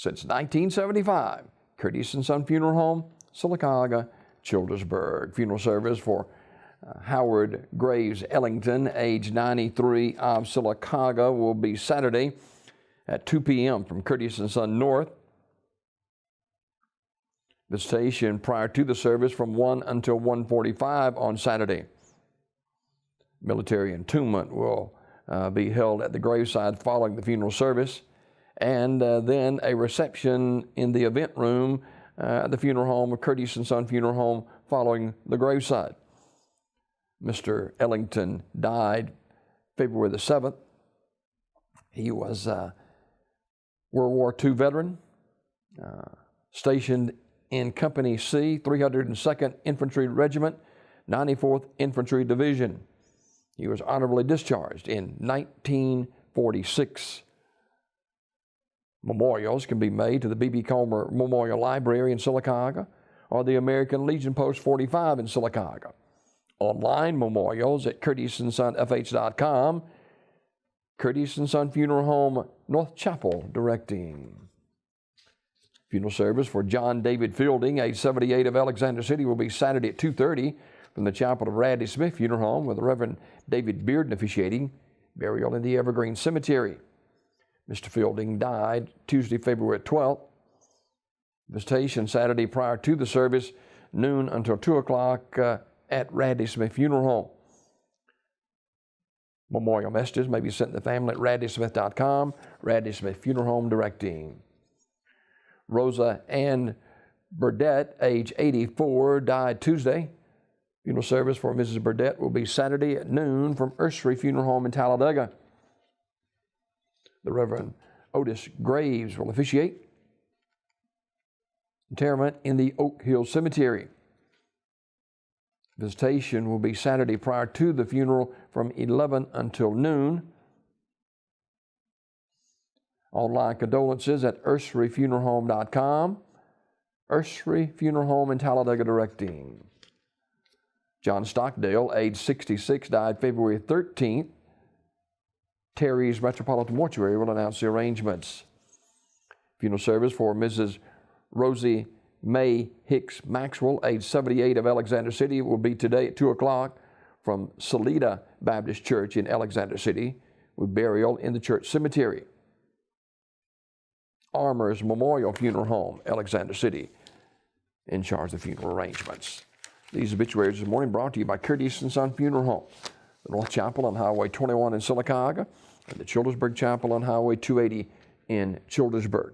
Since 1975, Curtis & Son Funeral Home, Sylacauga, Childersburg. Funeral service for Howard Graves Ellington, age 93, of Sylacauga, will be Saturday at 2 p.m. from Curtis & Son North. Visitation prior to the service from 1 until 1:45 on Saturday. Military entombment will be held at the graveside following the funeral service, and then a reception in the event room at the funeral home of Curtis & Son Funeral Home following the graveside. Mr. Ellington died February the 7th. He was a World War II veteran, stationed in Company C, 302nd Infantry Regiment, 94th Infantry Division. He was honorably discharged in 1946. Memorials can be made to the B.B. Comer Memorial Library in Sylacauga or the American Legion Post 45 in Sylacauga. Online memorials at curtissonsonfh.com. Curtis & Son Funeral Home, North Chapel, directing. Funeral service for John David Fielding, age 78, of Alexander City, will be Saturday at 2:30 from the chapel of Radley Smith Funeral Home, with the Reverend David Bearden officiating. Burial in the Evergreen Cemetery. Mr. Fielding died Tuesday, February 12th. Visitation Saturday prior to the service, noon until 2 o'clock at Radley Smith Funeral Home. Memorial messages may be sent to the family at radleysmith.com. Radley Smith Funeral Home, directing. Rosa Ann Burdett, age 84, died Tuesday. Funeral service for Mrs. Burdett will be Saturday at noon from Ursery Funeral Home in Talladega. The Reverend Otis Graves will officiate. Interment in the Oak Hill Cemetery. Visitation will be Saturday prior to the funeral from 11 until noon. Online condolences at urseryfuneralhome.com. Ursery Funeral Home in Talladega, directing. John Stockdale, age 66, died February 13th. Terry's Metropolitan Mortuary will announce the arrangements. Funeral service for Mrs. Rosie May Hicks Maxwell, age 78, of Alexander City, will be today at 2 o'clock from Salida Baptist Church in Alexander City, with burial in the church cemetery. Armour's Memorial Funeral Home, Alexander City, in charge of the funeral arrangements. These obituaries this morning brought to you by Curtis & Son Funeral Home, the North Chapel on Highway 21 in Sylacauga, and the Childersburg Chapel on Highway 280 in Childersburg.